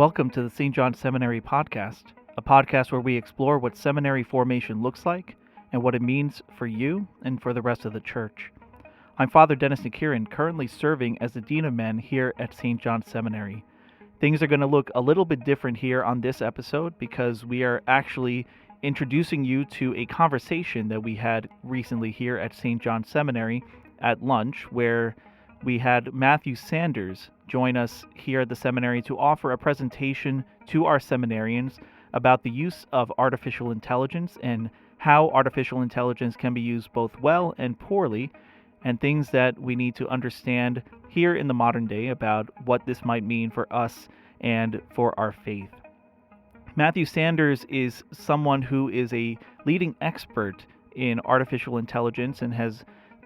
Welcome to the St. John Seminary Podcast, a podcast where we explore what seminary formation looks like and what it means for you and for the rest of the church. I'm Father Dennis Nakirin, currently serving as the Dean of Men here at St. John Seminary. Things are going to look a little bit different here on this episode because we are actually introducing you to a conversation that we had recently here at St. John Seminary at lunch, where we had Matthew Sanders join us here at the seminary to offer a presentation to our seminarians about the use of artificial intelligence and how artificial intelligence can be used both well and poorly, and things that we need to understand here in the modern day about what this might mean for us and for our faith. Matthew Sanders is someone who is a leading expert in artificial intelligence and has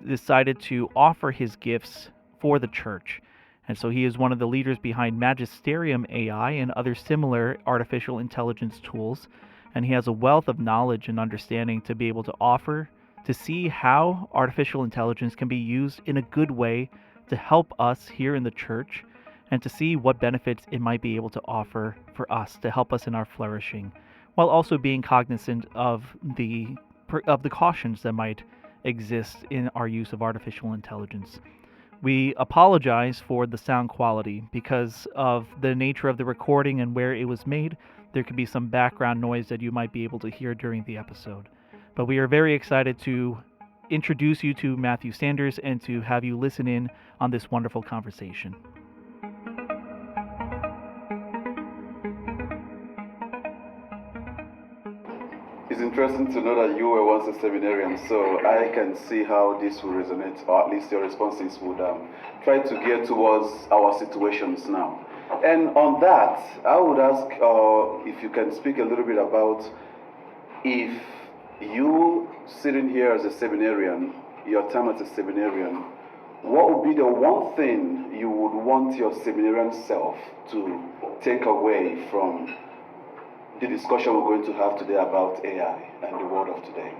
decided to offer his gifts for the church. And so he is one of the leaders behind Magisterium AI and other similar artificial intelligence tools. And he has a wealth of knowledge and understanding to be able to offer to see how artificial intelligence can be used in a good way to help us here in the church and to see what benefits it might be able to offer for us to help us in our flourishing, while also being cognizant of the cautions that might exist in our use of artificial intelligence. We apologize for the sound quality because of the nature of the recording and where it was made. There could be some background noise that you might be able to hear during the episode. But we are very excited to introduce you to Matthew Sanders and to have you listen in on this wonderful conversation. It's interesting to know that you were once a seminarian, so I can see how this will resonate, or at least your responses would try to gear towards our situations now. And on that, I would ask if you can speak a little bit about if you sitting here as a seminarian, your time as a seminarian, what would be the one thing you would want your seminarian self to take away from the discussion we're going to have today about AI and the world of today?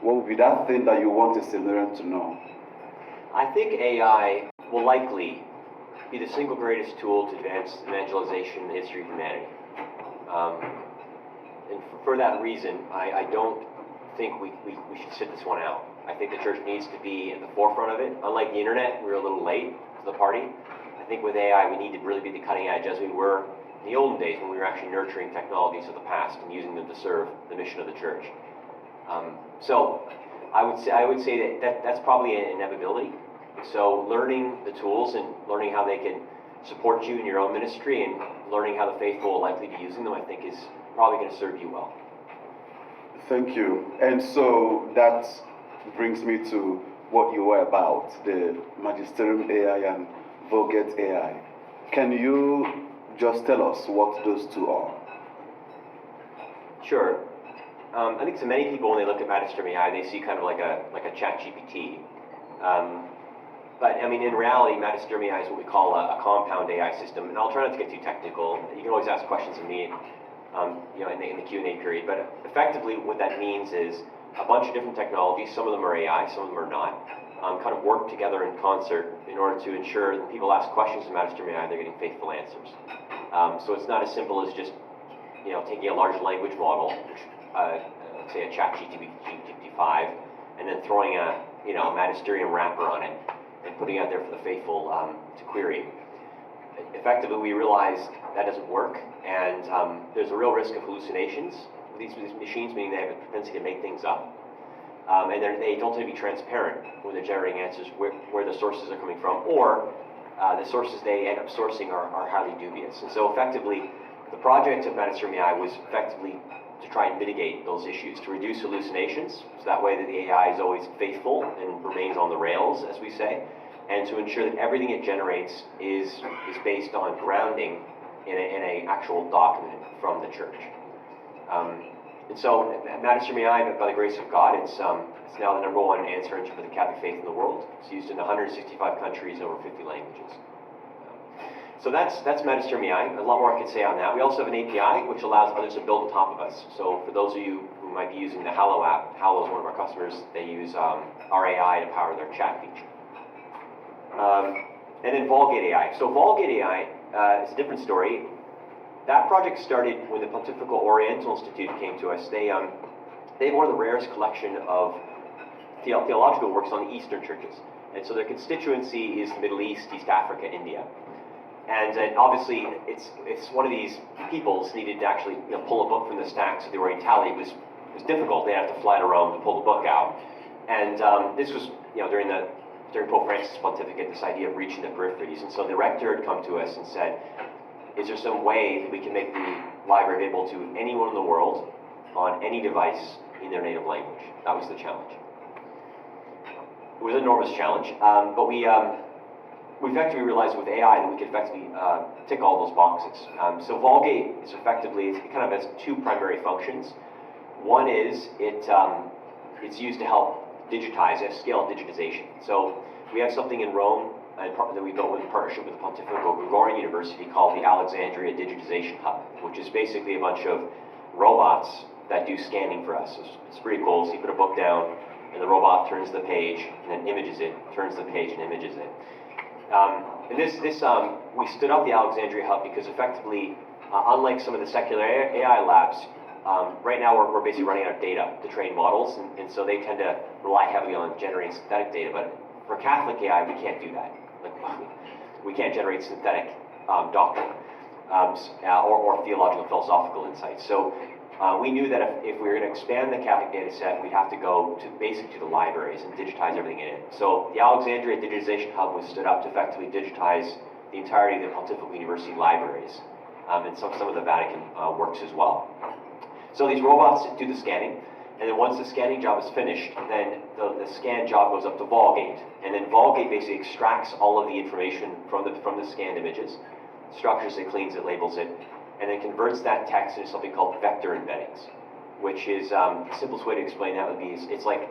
What would be that thing that you want a seminarian to know? I think AI will likely be the single greatest tool to advance evangelization in the history of humanity. And for that reason, I don't think we should sit this one out. I think the church needs to be at the forefront of it. Unlike the internet, we're a little late to the party. I think with AI, we need to really be the cutting edge, as we were in the olden days when we were actually nurturing technologies of the past and using them to serve the mission of the church. So I would say that's probably an inevitability. So learning the tools and learning how they can support you in your own ministry and learning how the faithful will likely be using them, I think is probably going to serve you well. Thank you. And so that brings me to what you were about, the Magisterium AI and Volgate AI. Can you just tell us what those two are? Sure. I think so many people, when they look at Magisterium AI, they see kind of like a chat GPT. But I mean, in reality, Magisterium AI is what we call a compound AI system. And I'll try not to get too technical. You can always ask questions of me, in the Q&A period. But effectively, what that means is a bunch of different technologies. Some of them are AI, some of them are not. Kind of work together in concert in order to ensure that people ask questions of Magisterium AI, they're getting faithful answers. So it's not as simple as just, taking a large language model, say a GPT-5, and then throwing a Magisterium wrapper on it and putting it out there for the faithful to query. Effectively, we realized that doesn't work, and there's a real risk of hallucinations with these machines, meaning they have a propensity to make things up. And they don't tend to be transparent when they're generating answers where the sources are coming from, or the sources they end up sourcing are highly dubious. And so effectively, the project of Magisterium AI was effectively to try and mitigate those issues, to reduce hallucinations, so that way that the AI is always faithful and remains on the rails, as we say, and to ensure that everything it generates is based on grounding in an actual document from the church. And so Magisterium AI, by the grace of God, it's now the number one answer engine for the Catholic faith in the world. It's used in 165 countries, over 50 languages. So that's Magisterium AI. A lot more I could say on that. We also have an API which allows others to build on top of us. So for those of you who might be using the Hallow app, Hallow is one of our customers. They use our AI to power their chat feature. And then Volgate AI. So Volgate AI is a different story. that project started when the Pontifical Oriental Institute came to us. They have one of the rarest collection of theological works on the Eastern churches. And so their constituency is the Middle East, East Africa, India. And obviously, it's one of these peoples needed to actually pull a book from the stack so they were in tally. It was difficult. They had to fly to Rome to pull the book out. And this was during Pope Francis' pontificate, this idea of reaching the peripheries. And so the rector had come to us and said, is there some way that we can make the library available to anyone in the world on any device in their native language? That was the challenge. It was an enormous challenge, but we effectively realized with AI that we could effectively tick all those boxes. So Volgate is effectively, it kind of has two primary functions. One is it's used to help digitize, scale digitization. So we have something in Rome that we built in partnership with the Pontifical Gregorian University called the Alexandria Digitization Hub, which is basically a bunch of robots that do scanning for us. It's pretty cool. So you put a book down, and the robot turns the page, and then images it, turns the page, and images it. And we stood up the Alexandria Hub because effectively, unlike some of the secular AI labs, right now we're basically running out of data to train models, and so they tend to rely heavily on generating synthetic data. But for Catholic AI, we can't do that. We can't generate synthetic doctrine or theological philosophical insights. So we knew that if we were going to expand the Catholic data set, we'd have to go to basically the libraries and digitize everything in it. So the Alexandria Digitization Hub was stood up to effectively digitize the entirety of the Pontifical University libraries and some of the Vatican works as well. So these robots do the scanning, and then once the scanning job is finished, then the scan job goes up to Volgate, and then Volgate basically extracts all of the information from the scanned images, structures it, cleans it, labels it, and then converts that text into something called vector embeddings, which is the simplest way to explain that would be it's like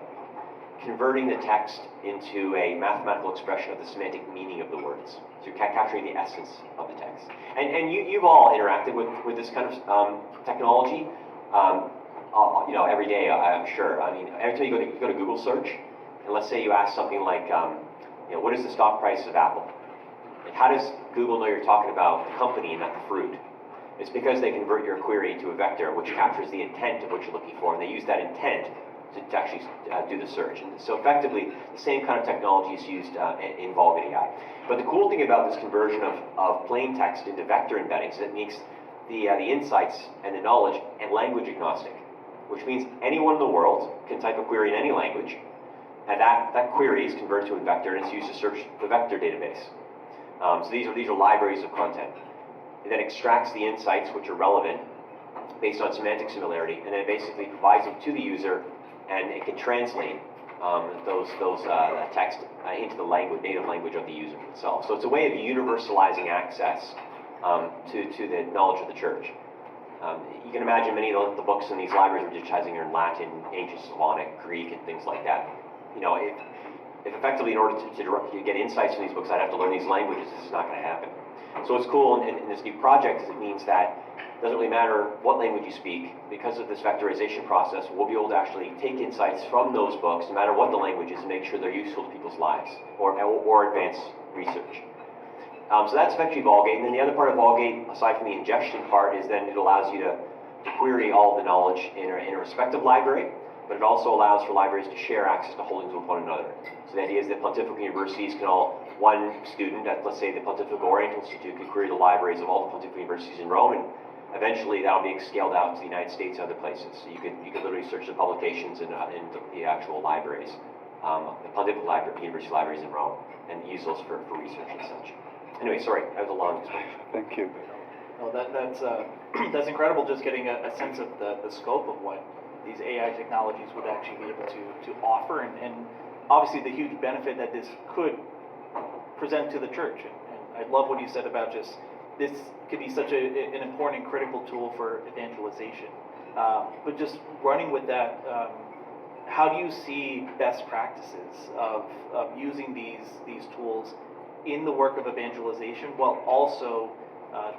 converting the text into a mathematical expression of the semantic meaning of the words. So you're capturing the essence of the text. And you've all interacted with this kind of technology. Every day, I'm sure. I mean, every time you go to Google search, and let's say you ask something like, what is the stock price of Apple? Like, how does Google know you're talking about the company and not the fruit? It's because they convert your query into a vector, which captures the intent of what you're looking for, and they use that intent to actually do the search. And so effectively, the same kind of technology is used in Volgate AI. But the cool thing about this conversion of plain text into vector embeddings is it makes the insights and the knowledge and language agnostic, which means anyone in the world can type a query in any language, and that query is converted to a vector, and it's used to search the vector database. So these are libraries of content. It then extracts the insights which are relevant based on semantic similarity, and then it basically provides them to the user, and it can translate those text into the native language of the user itself. So it's a way of universalizing access to the knowledge of the church. You can imagine many of the books in these libraries we're digitizing are in Latin, ancient Slavonic, Greek, and things like that. If effectively in order to get insights from these books, I'd have to learn these languages, this is not going to happen. So what's cool in this new project is it means that it doesn't really matter what language you speak. Because of this vectorization process, we'll be able to actually take insights from those books, no matter what the language is, and make sure they're useful to people's lives or advance research. So that's effectively Volgate. And then the other part of Volgate, aside from the ingestion part, is then it allows you to query all the knowledge in a respective library, but it also allows for libraries to share access to holdings with one another. So the idea is that Pontifical universities can one student at, let's say, the Pontifical Oriental Institute could query the libraries of all the Pontifical universities in Rome, and eventually that'll be scaled out to the United States and other places. So you could literally search the publications in the actual libraries, the Pontifical University libraries in Rome, and use those for research and such. Anyway, sorry, that was a long explanation. Thank you. Well, that's incredible, just getting a sense of the scope of what these AI technologies would actually be able to offer, and obviously the huge benefit that this could present to the church. And I love what you said about just this could be such an important and critical tool for evangelization. But just running with that, how do you see best practices of using these tools in the work of evangelization, while also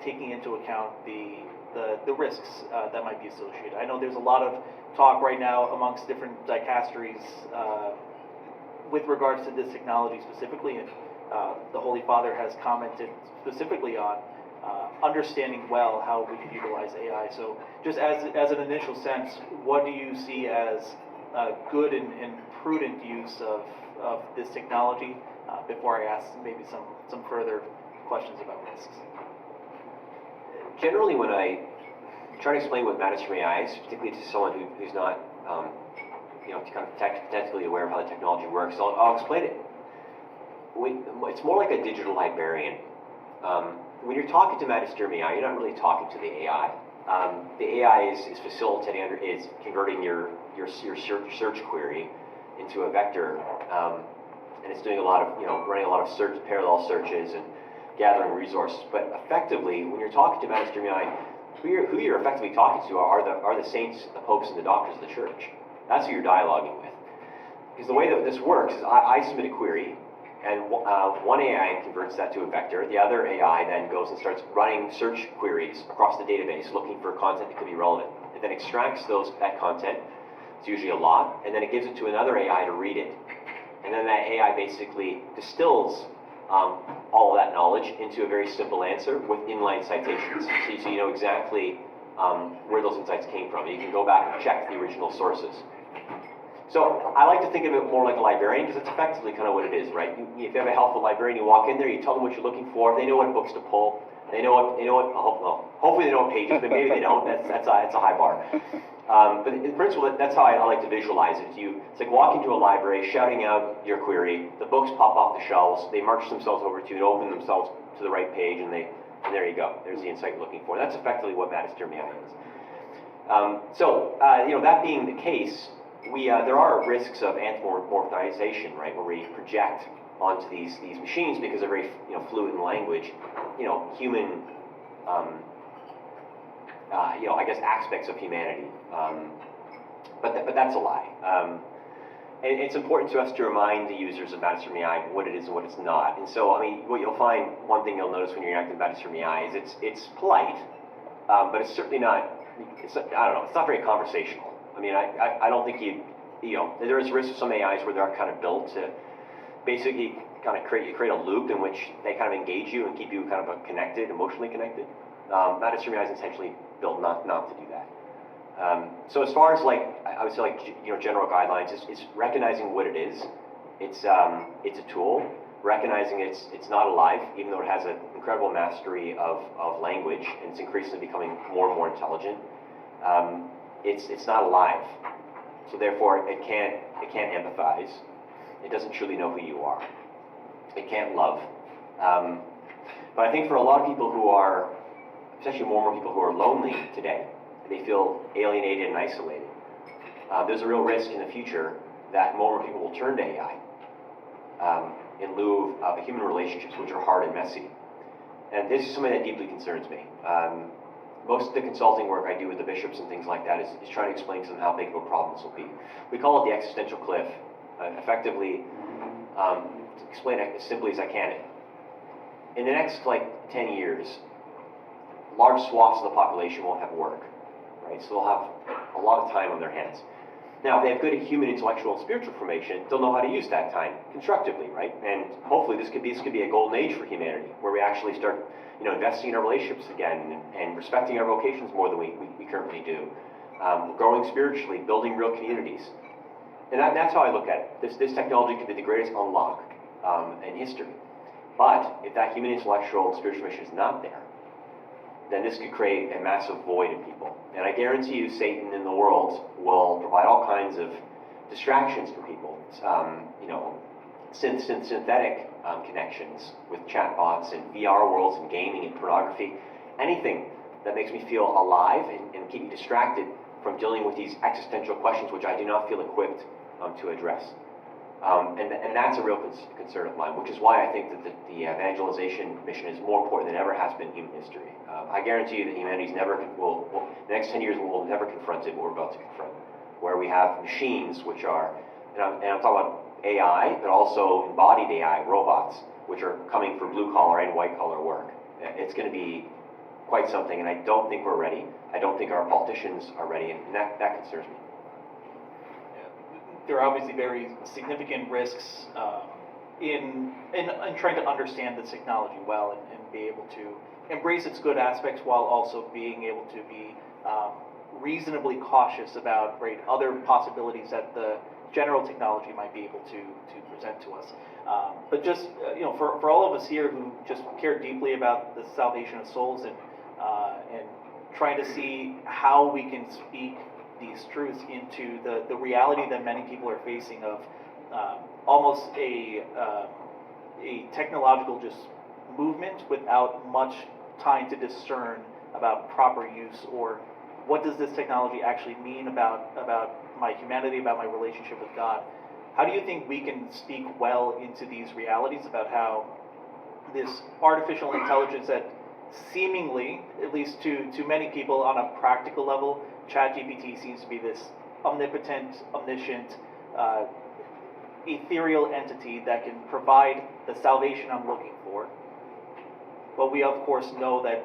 taking into account the risks that might be associated? I know there's a lot of talk right now amongst different dicasteries with regards to this technology specifically, and the Holy Father has commented specifically on understanding well how we can utilize AI. So just as an initial sense, what do you see as good and prudent use of this technology before I ask maybe some further questions about risks? Generally, when I try to explain what Magisterium AI is, particularly to someone who's not kind of technically aware of how the technology works, I'll explain it. It's more like a digital librarian. When you're talking to Magisterium AI, you're not really talking to the AI. The AI is facilitating, is converting your search query into a vector, and it's doing a lot of, running a lot of parallel searches and gathering resources. But effectively, when you're talking to Magisterium AI, who you're effectively talking to are the saints, the popes, and the doctors of the church. That's who you're dialoguing with. Because the way that this works is I submit a query, and one AI converts that to a vector. The other AI then goes and starts running search queries across the database, looking for content that could be relevant. It then extracts that content. It's usually a lot, and then it gives it to another AI to read it. And then that AI basically distills all of that knowledge into a very simple answer with inline citations. So you know exactly where those insights came from. You can go back and check the original sources. So I like to think of it more like a librarian, because it's effectively kind of what it is, right? If you have a helpful librarian, you walk in there, you tell them what you're looking for. They know what books to pull. They know what. Hopefully they know what pages, but maybe they don't. That's a high bar. But in principle, that's how I like to visualize it. It's like walking to a library, shouting out your query. The books pop off the shelves. They march themselves over to you and open themselves to the right page, and there you go. There's the insight you're looking for. That's effectively what Magisterium AI is. That being the case, there are risks of anthropomorphization, right, where we project onto these machines, because they're very fluid in language, human, I guess, aspects of humanity. But that's a lie. And it's important to us to remind the users of Magisterium AI what it is and what it's not. And so, what you'll find, one thing you'll notice when you're interacting with Magisterium AI is it's polite, but it's certainly not. It's not very conversational. I don't think there is risk of some AIs where they're kind of built to basically kind of create a loop in which they kind of engage you and keep you kind of connected, emotionally connected. Magisterium AI is intentionally built not to do that. So as far as I would say general guidelines, it's recognizing what it is. It's a tool. Recognizing it's not alive, even though it has an incredible mastery of language, and it's increasingly becoming more and more intelligent. It's not alive, so therefore it can't empathize. It doesn't truly know who you are. It can't love. But I think for a lot of people who are, especially more and more people who are lonely today, they feel alienated and isolated. There's a real risk in the future that more and more people will turn to AI in lieu of human relationships, which are hard and messy. And this is something that deeply concerns me. Most of the consulting work I do with the bishops and things like that is trying to explain to them how big of a problem this will be. We call it the existential cliff. Effectively, to explain it as simply as I can, in the next 10 years, large swaths of the population won't have work, right? So they'll have a lot of time on their hands. Now, if they have good human, intellectual, and spiritual formation, they'll know how to use that time constructively, right? And hopefully this could be a golden age for humanity, where we actually start investing in our relationships again and respecting our vocations more than we currently do. Growing spiritually, building real communities. And that's how I look at it. This technology could be the greatest unlock in history. But if that human, intellectual, and spiritual mission is not there, then this could create a massive void in people. And I guarantee you Satan in the world will provide all kinds of distractions for people. Synthetic connections with chatbots and VR worlds and gaming and pornography. Anything that makes me feel alive and keep me distracted from dealing with these existential questions, which I do not feel equipped to address. And that's a real concern of mine, which is why I think that the evangelization mission is more important than ever has been in human history. I guarantee you that humanity's the next 10 years will never confront what we're about to confront, where we have machines which are, and I'm talking about AI, but also embodied AI, robots, which are coming for blue-collar and white-collar work. It's going to be quite something, and I don't think we're ready. I don't think our politicians are ready, and that concerns me. There are obviously very significant risks in trying to understand this technology well and be able to embrace its good aspects while also being able to be reasonably cautious about other possibilities that the general technology might be able to present to us. But just for all of us here who just care deeply about the salvation of souls and trying to see how we can speak these truths into the reality that many people are facing of almost a technological just movement without much time to discern about proper use, or what does this technology actually mean about my humanity, about my relationship with God. How do you think we can speak well into these realities about how this artificial intelligence that seemingly, at least to many people on a practical level, ChatGPT seems to be this omnipotent, omniscient, ethereal entity that can provide the salvation I'm looking for. But we of course know that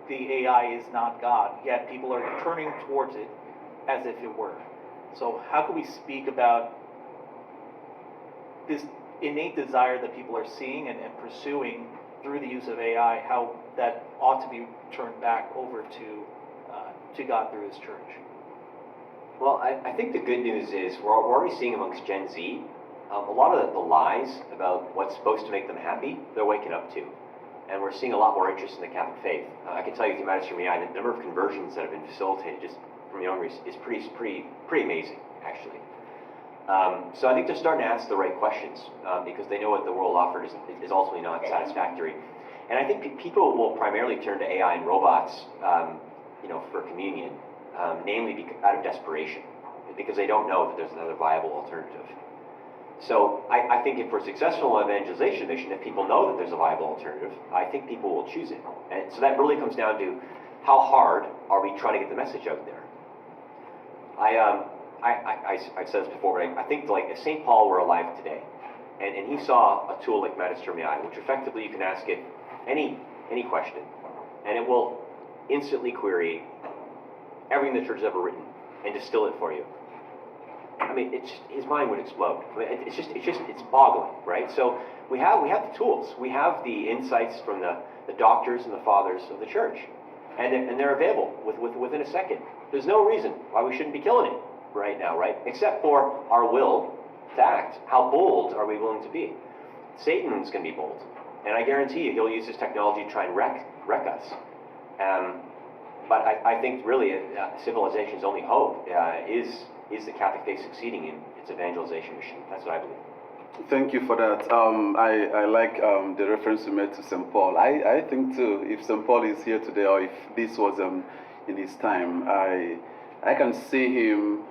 the AI is not God, yet people are turning towards it as if it were. So how can we speak about this innate desire that people are seeing and pursuing through the use of AI, how that ought to be turned back over to God through His church? Well, I think the good news is we're already seeing amongst Gen Z a lot of the lies about what's supposed to make them happy, they're waking up to. And we're seeing a lot more interest in the Catholic faith. I can tell you through Magisterium, the number of conversions that have been facilitated just from younger is pretty amazing, actually. So I think they're starting to ask the right questions because they know what the world offered is ultimately not satisfactory. And I think people will primarily turn to AI and robots, for communion, namely out of desperation, because they don't know that there's another viable alternative. So I think if we're successful in evangelization mission, if people know that there's a viable alternative, I think people will choose it. And so that really comes down to how hard are we trying to get the message out there. I've said this before, but I think like if St. Paul were alive today, and he saw a tool like Magisterium, which effectively you can ask it any question, and it will instantly query everything the church has ever written and distill it for you. I mean, his mind would explode. I mean, it's boggling, right? So we have the tools, we have the insights from the doctors and the fathers of the church, and they're available within a second. There's no reason why we shouldn't be killing it right now, right? Except for our will to act. How bold are we willing to be? Satan's going to be bold, and I guarantee you he'll use this technology to try and wreck us. But I think really civilization's only hope is the Catholic faith succeeding in its evangelization mission. That's what I believe. Thank you for that. I like the reference you made to St. Paul. I think too, if St. Paul is here today, or if this was in his time, I can see him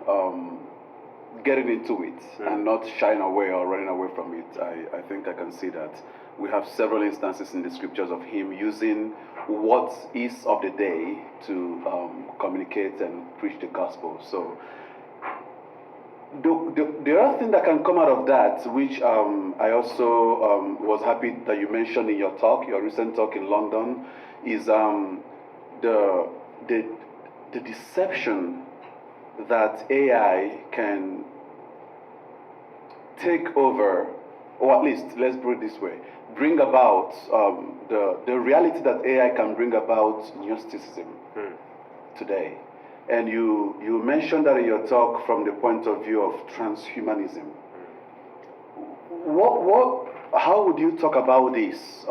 getting into it and not shying away or running away from it. I think I can see that. We have several instances in the scriptures of him using what is of the day to communicate and preach the gospel. So the other thing that can come out of that, which I also was happy that you mentioned in your recent talk in London, is the deception that AI can take over, or at least, let's put it this way, bring about the reality that AI can bring about Gnosticism today. And you mentioned that in your talk from the point of view of transhumanism. How would you talk about this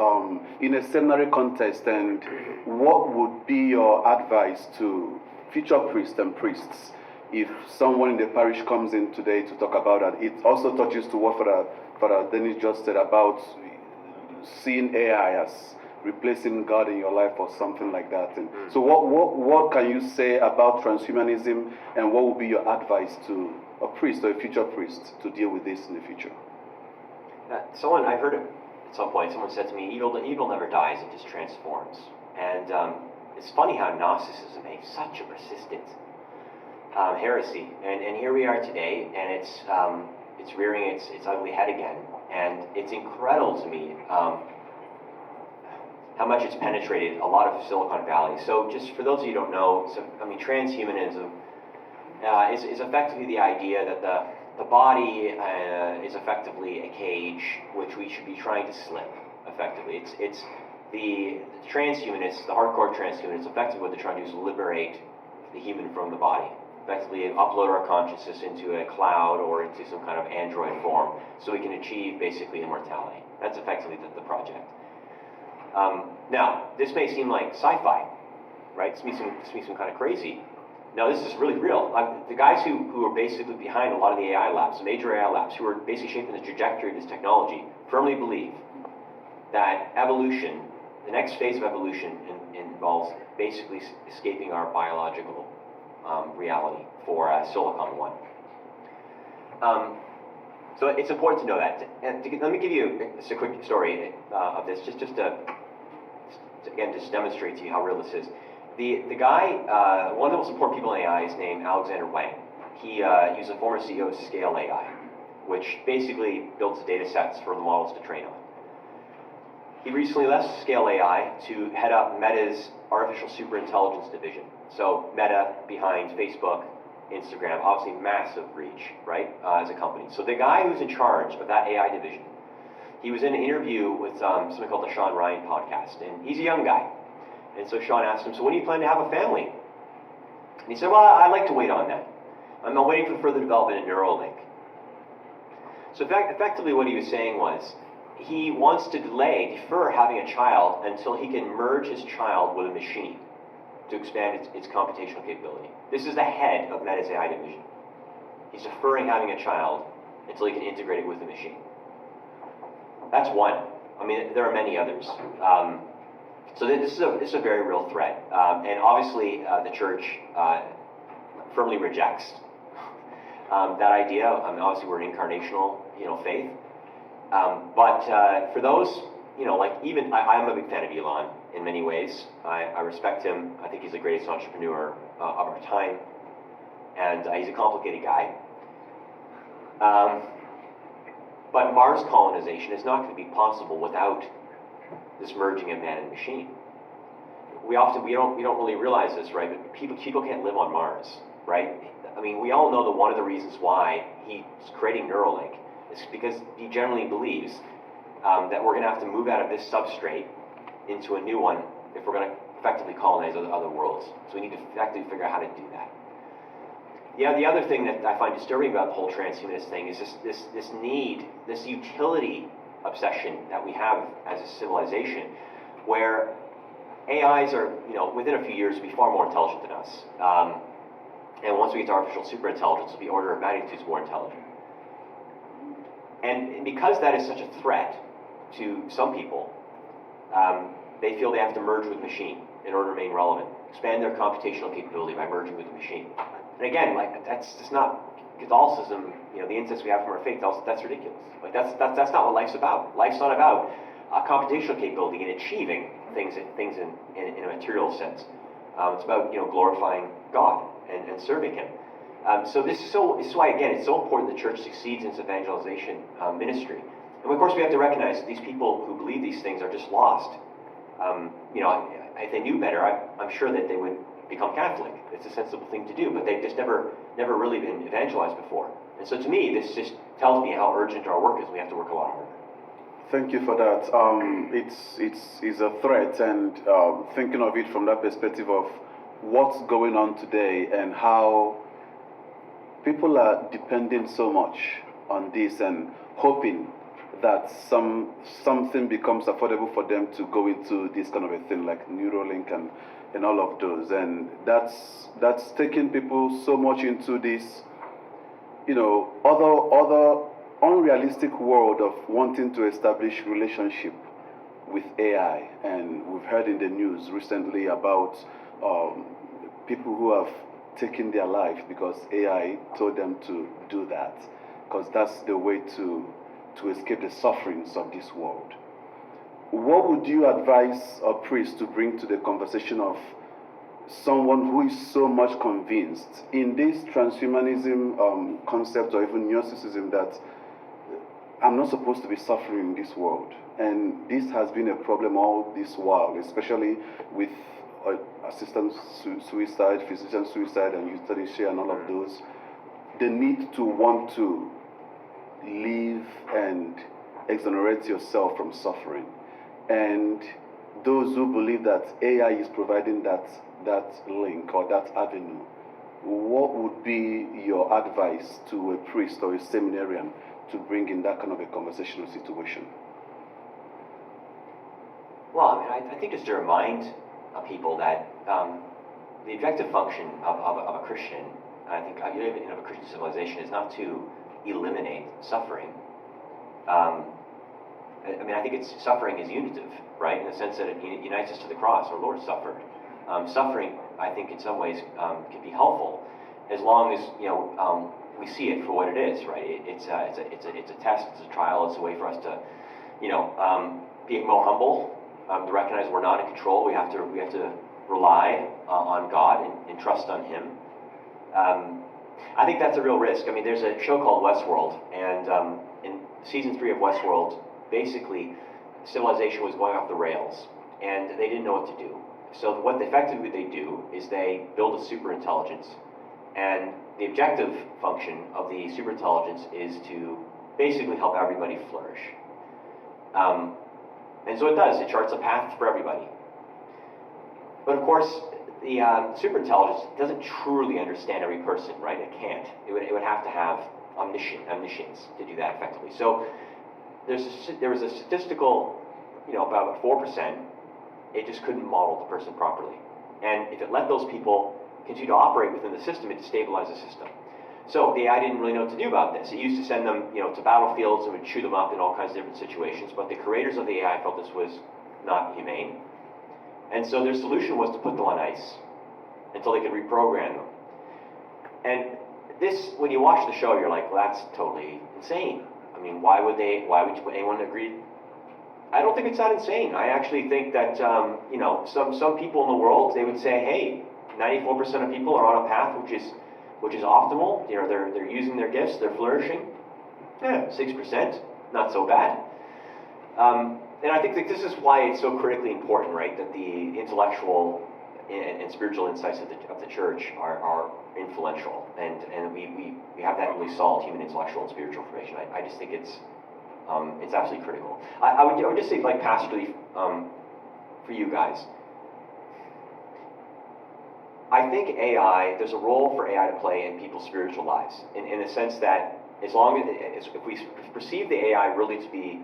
in a seminary context, and what would be your advice to future priests and priests if someone in the parish comes in today to talk about that? It also touches to what Father Dennis just said about seeing AI as replacing God in your life or something like that. And so what can you say about transhumanism, and what would be your advice to a priest or a future priest to deal with this in the future? I heard it at some point, someone said to me, evil never dies, it just transforms. And it's funny how Gnosticism is such a persistent heresy. And here we are today, and it's rearing its ugly head again. And it's incredible to me how much it's penetrated a lot of Silicon Valley. So just for those of you who don't know, transhumanism is effectively the idea that the body is effectively a cage which we should be trying to slip, effectively. It's the transhumanists, the hardcore transhumanists, effectively what they're trying to do is liberate the human from the body. Effectively upload our consciousness into a cloud or into some kind of android form so we can achieve basically immortality. That's effectively the project. Now, this may seem like sci-fi, right? This may seem kind of crazy. No, this is really real. The guys who are basically behind a lot of the AI labs, the major AI labs, who are basically shaping the trajectory of this technology, firmly believe that evolution, the next phase of evolution involves basically escaping our biological reality for Silicon One. So it's important to know that. And let me give you a quick story of this, just to again, just demonstrate to you how real this is. The guy, one of the most important people in AI is named Alexander Wang. He was a former CEO of Scale AI, which basically builds the data sets for the models to train on. He recently left Scale AI to head up Meta's artificial superintelligence division. So Meta behind Facebook, Instagram, obviously massive reach, right, as a company. So the guy who's in charge of that AI division, he was in an interview with something called the Sean Ryan Podcast, and he's a young guy. And so Sean asked him, so when do you plan to have a family? And he said, well, I'd like to wait on that. I'm waiting for further development in Neuralink. So effectively what he was saying was, he wants to defer having a child until he can merge his child with a machine to expand its computational capability. This is the head of Meta's AI division. He's deferring having a child until he can integrate it with the machine. That's one. I mean, there are many others. So this is a very real threat. And obviously, the church firmly rejects that idea. I mean, obviously, we're an incarnational, faith. But for those, like even I'm a big fan of Elon in many ways. I respect him. I think he's the greatest entrepreneur of our time, and he's a complicated guy. But Mars colonization is not going to be possible without this merging of man and machine. We don't really realize this, right? But people can't live on Mars, right? I mean, we all know that one of the reasons why he's creating Neuralink is because he generally believes that we're going to have to move out of this substrate into a new one if we're going to effectively colonize other worlds. So we need to effectively figure out how to do that. Yeah, the other thing that I find disturbing about the whole transhumanist thing is this need, this utility obsession that we have as a civilization, where AIs are, within a few years, will be far more intelligent than us. And once we get to artificial superintelligence, will be order of magnitudes more intelligent. And because that is such a threat to some people, they feel they have to merge with machine in order to remain relevant, expand their computational capability by merging with the machine. And again, that's just not Catholicism, the insights we have from our faith, that's ridiculous. That's not what life's about. Life's not about computational capability and achieving things in a material sense. It's about glorifying God and serving Him. So this is why, again, it's so important the church succeeds in its evangelization ministry. And of course, we have to recognize that these people who believe these things are just lost. If they knew better, I'm sure that they would become Catholic. It's a sensible thing to do, but they've just never really been evangelized before. And so to me, this just tells me how urgent our work is. We have to work a lot harder. Thank you for that. It's a threat, and thinking of it from that perspective of what's going on today and how people are depending so much on this and hoping that something becomes affordable for them to go into this kind of a thing like Neuralink and all of those, and that's taking people so much into this, other unrealistic world of wanting to establish relationship with AI. And we've heard in the news recently about people who have taken their life because AI told them to do that, because that's the way to escape the sufferings of this world. What would you advise a priest to bring to the conversation of someone who is so much convinced in this transhumanism concept, or even Gnosticism, that I'm not supposed to be suffering in this world? And this has been a problem all this while, especially with assistant suicide, physician suicide, and euthanasia and all of those. the need to want to live and exonerate yourself from suffering. And those who believe that AI is providing that link or that avenue, what would be your advice to a priest or a seminarian to bring in that kind of a conversational situation? Well, I mean, I think just to remind people that the objective function of a Christian, I think even of a Christian civilization, is not to eliminate suffering. I mean, I think suffering is unitive, right? In the sense that it unites us to the cross. Our Lord suffered. Suffering, I think, in some ways can be helpful, as long as we see it for what it is, right? It's a test, it's a trial, it's a way for us to, be more humble, to recognize we're not in control. We have to rely on God and trust on Him. I think that's a real risk. I mean, there's a show called Westworld, and in season 3 of Westworld, basically, civilization was going off the rails, and they didn't know what to do. So what effectively they do is they build a superintelligence, and the objective function of the superintelligence is to basically help everybody flourish. And so it does. It charts a path for everybody. But of course, the superintelligence doesn't truly understand every person, right? It can't. It would have to have omniscience to do that effectively. So there was a statistical, about 4%. It just couldn't model the person properly. And if it let those people continue to operate within the system, it destabilized the system. So the AI didn't really know what to do about this. It used to send them, to battlefields and would chew them up in all kinds of different situations. But the creators of the AI felt this was not humane. And so their solution was to put them on ice until they could reprogram them. And this, when you watch the show, you're like, well, that's totally insane. I mean, why would anyone agree? I don't think it's that insane. I actually think that, some people in the world, they would say, hey, 94% of people are on a path which is optimal. They're using their gifts, they're flourishing. Yeah, 6%, not so bad. And I think that this is why it's so critically important, right, that the intellectual and spiritual insights of the church are influential, and we have that really solid human intellectual and spiritual formation. I just think it's absolutely critical. I would just say, like, pastorally, for you guys, I think there's a role for AI to play in people's spiritual lives, in the sense that as long as if we perceive the AI really to be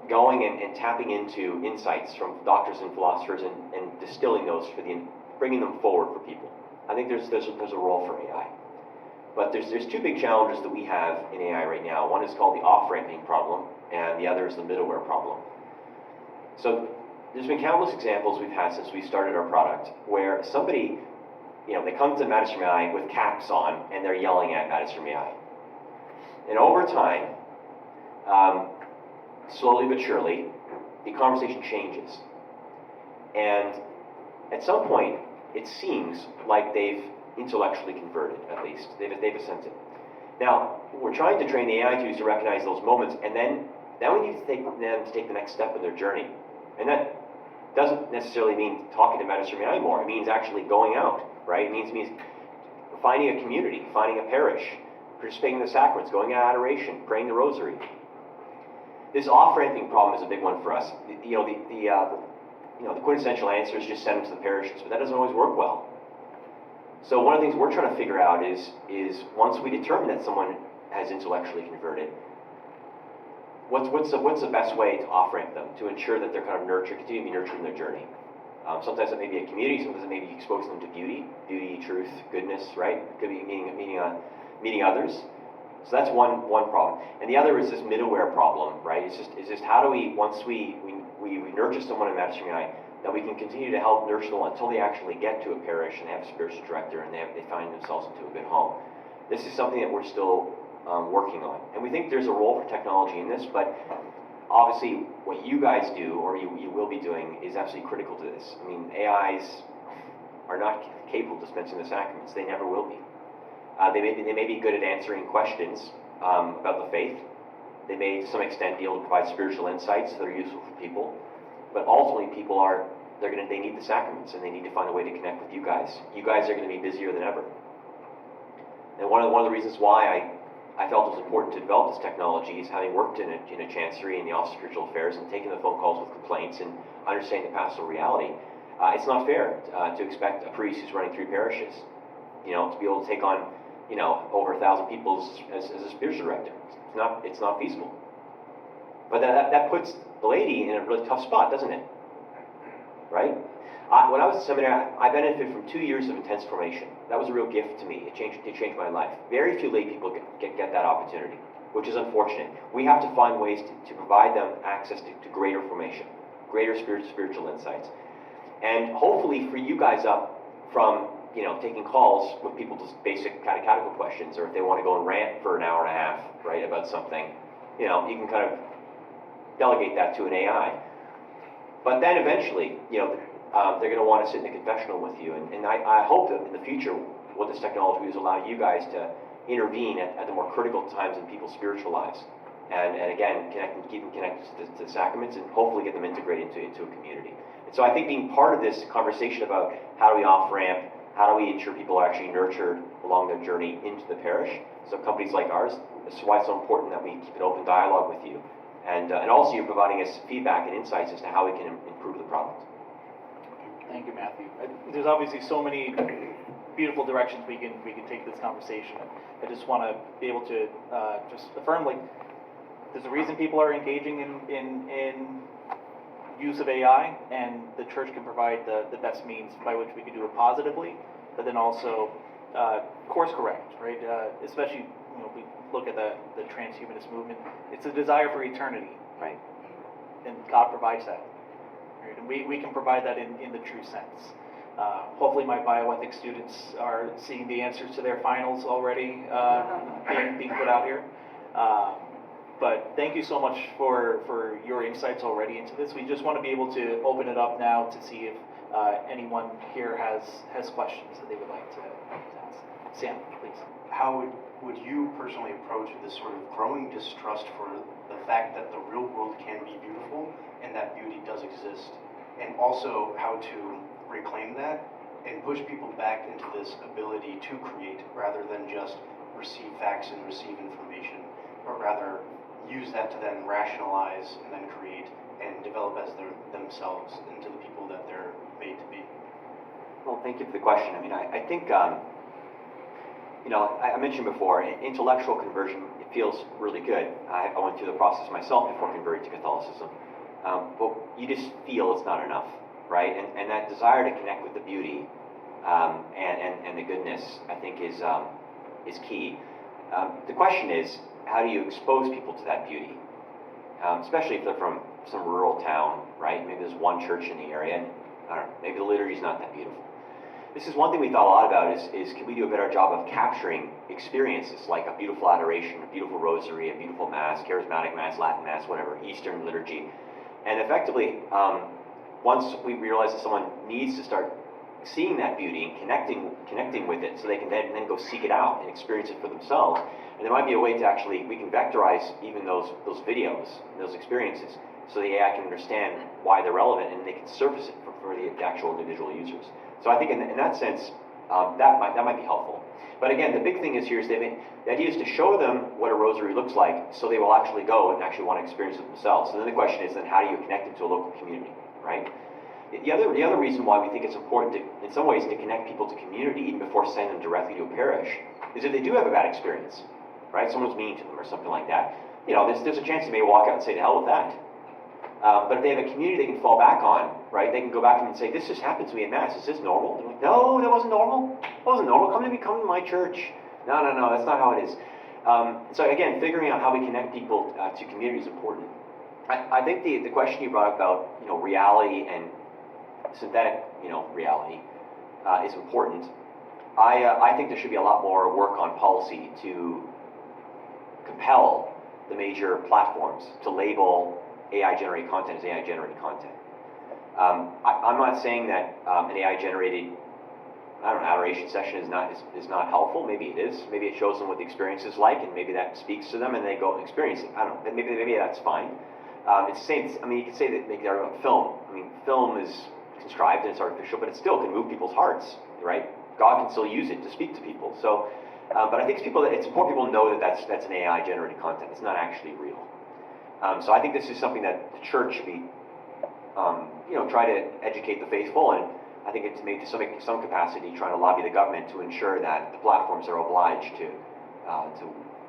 going and tapping into insights from doctors and philosophers and distilling those bringing them forward for people, I think there's a role for AI. But there's two big challenges that we have in AI right now. One is called the off-ramping problem, and the other is the middleware problem. So there's been countless examples we've had since we started our product where somebody, they come to Magisterium AI with caps on and they're yelling at Magisterium AI. And over time, slowly but surely, the conversation changes. And at some point, it seems like they've intellectually converted, at least. They've assented. Now, what we're trying to train the AI to is to recognize those moments, and then we need to take them to take the next step in their journey. And that doesn't necessarily mean talking to Magisterium AI anymore. It means actually going out, right? It means finding a community, finding a parish, participating in the sacraments, going to adoration, praying the rosary. This off-ramping problem is a big one for us. The quintessential answer is just send them to the parishes, but that doesn't always work well. So one of the things we're trying to figure out is once we determine that someone has intellectually converted, what's the best way to off-ramp them, to ensure that they're kind of continue to be nurtured in their journey. Sometimes it may be a community, sometimes it may be exposing them to beauty, truth, goodness, right? It could be meeting others. So that's one problem. And the other is this middleware problem, right? It's just how do we, once we nurture someone in Magisterium AI, that we can continue to help nurture them until they actually get to a parish and they have a spiritual director and they find themselves into a good home. This is something that we're still working on. And we think there's a role for technology in this, but obviously what you guys do, or you will be doing, is absolutely critical to this. I mean, AIs are not capable of dispensing the sacraments. They never will be. They may be good at answering questions about the faith. They may, to some extent, be able to provide spiritual insights that are useful for people. But ultimately, people they need the sacraments, and they need to find a way to connect with you guys. You guys are going to be busier than ever. And one of the reasons why I felt it was important to develop this technology is having worked in a chancery in the Office of Spiritual Affairs and taken the phone calls with complaints and understanding the pastoral reality. It's not fair to expect a priest who's running 3 parishes, to be able to take on, over 1,000 people as a spiritual director. It's not feasible. But that puts the lady in a really tough spot, doesn't it? Right? When I was at seminary, I benefited from 2 years of intense formation. That was a real gift to me. It changed my life. Very few lay people get that opportunity, which is unfortunate. We have to find ways to provide them access to greater formation, greater spiritual insights. And hopefully free you guys up from, taking calls with people just basic catechetical questions, or if they want to go and rant for an hour and a half, right, about something, you can kind of delegate that to an AI. But then eventually, they're going to want to sit in the confessional with you. And I hope that in the future, what this technology is allow you guys to intervene at the more critical times in people's spiritual lives. And again, keep them connected to the sacraments and hopefully get them integrated into a community. And so I think being part of this conversation about how do we off-ramp, how do we ensure people are actually nurtured along their journey into the parish, so companies like ours, this is why it's so important that we keep an open dialogue with you. And also you're providing us feedback and insights as to how we can improve the product. Thank you, Matthew. There's obviously so many beautiful directions we can take this conversation. I just want to be able to just affirm, there's a reason people are engaging in use of AI, and the church can provide the best means by which we can do it positively, but then also course correct, right? Especially, we look at the transhumanist movement. It's a desire for eternity, right? And God provides that. Right? And we can provide that in the true sense. Hopefully my bioethics students are seeing the answers to their finals already being put out here. But thank you so much for your insights already into this. We just want to be able to open it up now to see if anyone here has questions that they would like to ask. Sam, please. How would you personally approach this sort of growing distrust for the fact that the real world can be beautiful and that beauty does exist, and also how to reclaim that and push people back into this ability to create rather than just receive facts and receive information, but rather use that to then rationalize and then create and develop as themselves into the people that they're made to be? Well, thank you for the question. I mean, I think, I mentioned before, intellectual conversion, it feels really good. I went through the process myself before converting to Catholicism. But you just feel it's not enough, right? And that desire to connect with the beauty and the goodness, I think, is key. The question is, how do you expose people to that beauty? Especially if they're from some rural town, right? Maybe there's one church in the area, and I don't know, maybe the liturgy's not that beautiful. This is one thing we thought a lot about is can we do a better job of capturing experiences like a beautiful adoration, a beautiful rosary, a beautiful mass, charismatic mass, Latin mass, whatever, Eastern liturgy. And effectively, once we realize that someone needs to start seeing that beauty and connecting with it so they can then go seek it out and experience it for themselves. And there might be a way to actually, we can vectorize even those videos, those experiences, so the AI can understand why they're relevant and they can surface it for the actual individual users. So I think in that sense, that might be helpful. But again, the big thing is here is the idea is to show them what a rosary looks like so they will actually go and actually want to experience it themselves. And then the question is, then how do you connect them to a local community, right? The other reason why we think it's important in some ways to connect people to community even before sending them directly to a parish is if they do have a bad experience, right? Someone's mean to them or something like that. There's a chance they may walk out and say, to hell with that. But if they have a community they can fall back on, right? They can go back to them and say, this just happened to me in Mass. Is this normal? They're like, no, that wasn't normal. It wasn't normal. Come to my church. No, that's not how it is. So again, figuring out how we connect people to community is important. I think the question you brought about, reality and synthetic, reality is important. I think there should be a lot more work on policy to compel the major platforms to label AI-generated content as AI-generated content. I'm not saying that an AI-generated, adoration session is not helpful. Maybe it is. Maybe it shows them what the experience is like, and maybe that speaks to them, and they go and experience it. I don't know. Maybe that's fine. It's the same. You could say that maybe they're about film. Film is contrived and it's artificial, but it still can move people's hearts, right? God can still use it to speak to people. So But I think it's important people know that that's an AI-generated content. It's not actually real. So I think this is something that the church should be, try to educate the faithful, and I think it's made to some capacity trying to lobby the government to ensure that the platforms are obliged to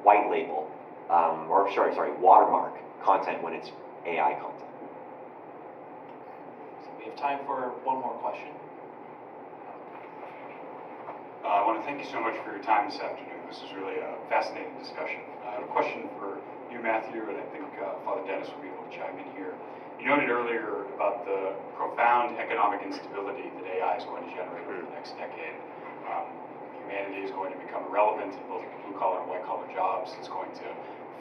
white label, watermark content when it's AI content. So we have time for one more question. I want to thank you so much for your time this afternoon. This is really a fascinating discussion. I have a question for you, Matthew, and I think Father Dennis will be able to chime in here. You noted earlier about the profound economic instability that AI is going to generate over the next decade. Humanity is going to become irrelevant in both blue-collar and white-collar jobs. It's going to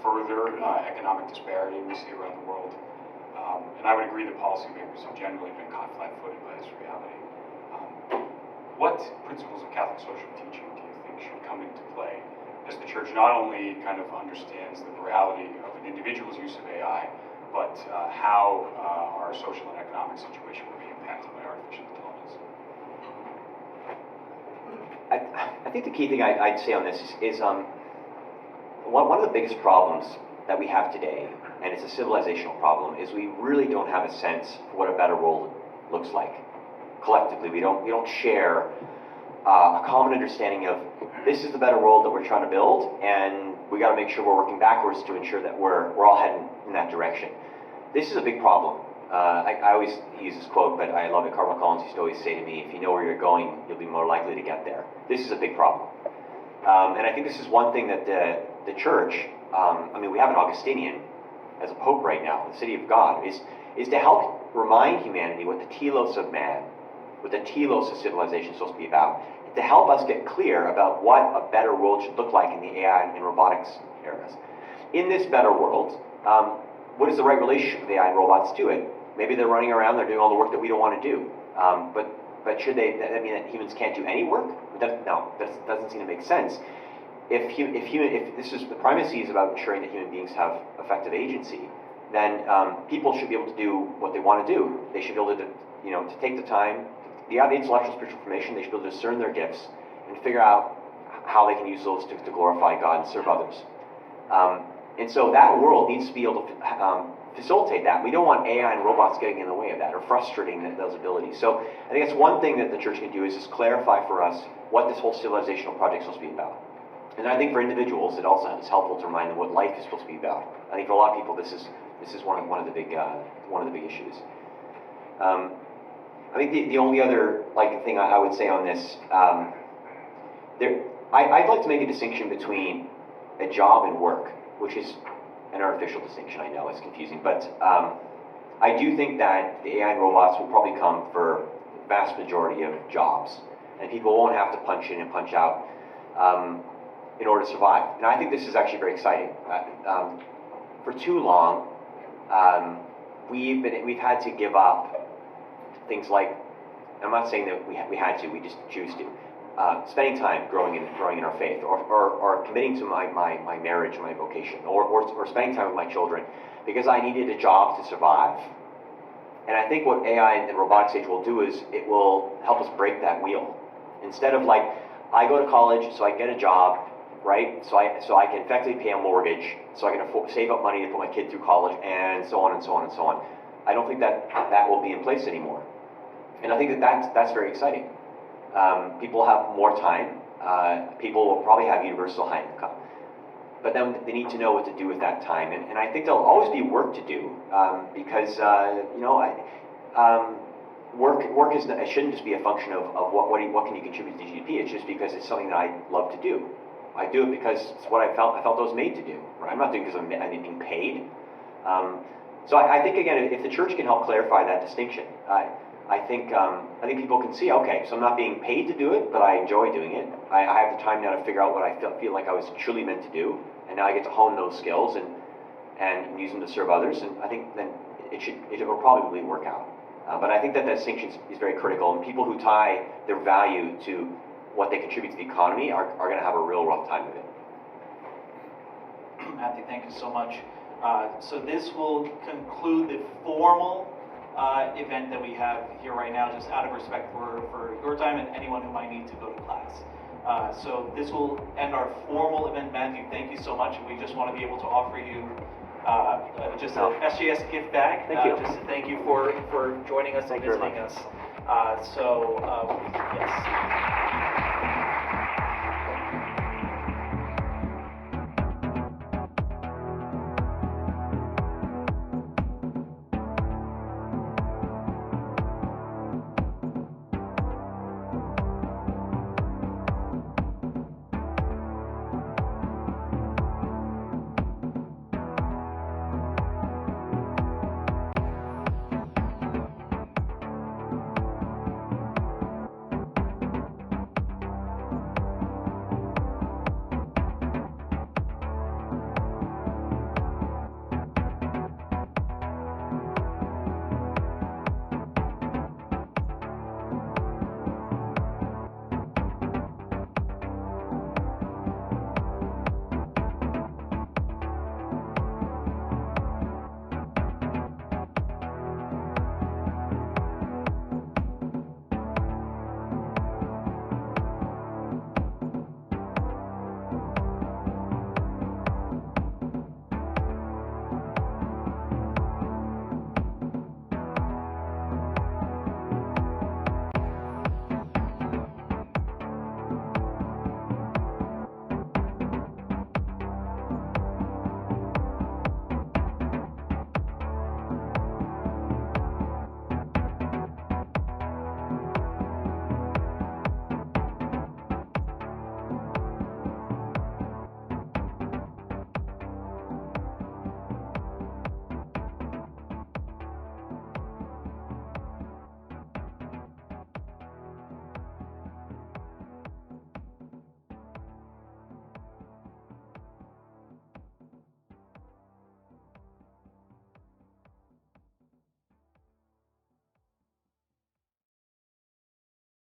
further economic disparity we see around the world. And I would agree that policymakers have generally been caught flat-footed by this reality. What principles of Catholic social teaching do you think should come into play as the Church not only kind of understands the morality of an individual's use of AI, but how our social and economic situation will be impacted by artificial intelligence? I think the key thing I'd say on this is one of the biggest problems that we have today, and it's a civilizational problem, is we really don't have a sense for what a better world looks like. Collectively, we don't share a common understanding of this is the better world that we're trying to build, and we got to make sure we're working backwards to ensure that we're all heading in that direction. This is a big problem. I always use this quote, but I love it. Cardinal Collins used to always say to me, if you know where you're going, you'll be more likely to get there. This is a big problem. And I think this is one thing that the Church, we have an Augustinian as a pope right now, the city of God, is to help remind humanity what the telos of man, what the telos of civilization is supposed to be about, to help us get clear about what a better world should look like in the AI and robotics eras. In this better world, what is the right relationship with AI and robots to it? Maybe they're running around, they're doing all the work that we don't want to do. But should they, that mean that humans can't do any work? No, that doesn't seem to make sense. If this is the primacy is about ensuring that human beings have effective agency, then people should be able to do what they want to do. They should be able to take the time, the intellectual spiritual formation, they should be able to discern their gifts and figure out how they can use those to glorify God and serve others. And so that world needs to be able to facilitate that. We don't want AI and robots getting in the way of that or frustrating those abilities. So I think that's one thing that the Church can do is just clarify for us what this whole civilizational project is supposed to be about. And I think for individuals, it also is helpful to remind them what life is supposed to be about. I think for a lot of people, this is one of the big issues. I think the only other thing I would say on this, I'd like to make a distinction between a job and work, which is an artificial distinction. I know it's confusing, but I do think that the AI and robots will probably come for the vast majority of jobs, and people won't have to punch in and punch out in order to survive. And I think this is actually very exciting. For too long, we've had to give up things like, I'm not saying that we had to, we just choose to. Spending time growing in our faith, or committing to my marriage, my vocation, or spending time with my children, because I needed a job to survive. And I think what AI and robotics age will do is it will help us break that wheel. Instead of I go to college so I get a job, right? So I can effectively pay a mortgage, so I can save up money to put my kid through college, and so on and so on and so on. I don't think that will be in place anymore. And I think that's very exciting. People have more time. People will probably have universal high income. But then they need to know what to do with that time. And I think there'll always be work to do because, work it shouldn't just be a function of what can you contribute to GDP. It's just because it's something that I love to do. I do it because it's what I felt I was made to do. Right? I'm not doing it because I'm being paid. So I think, again, if the Church can help clarify that distinction, I think people can see, okay, so I'm not being paid to do it, but I enjoy doing it. I have the time now to figure out what I feel like I was truly meant to do, and now I get to hone those skills and use them to serve others, and I think then it will probably work out. But I think that distinction is very critical, and people who tie their value to what they contribute to the economy are going to have a real rough time of it. Matthew, thank you so much. So this will conclude the formal event that we have here right now, just out of respect for your time and anyone who might need to go to class. So this will end our formal event. Matthew, thank you so much. We just want to be able to offer you just a SJS gift bag. Thank you. Just to thank you for joining us and visiting us. Yes.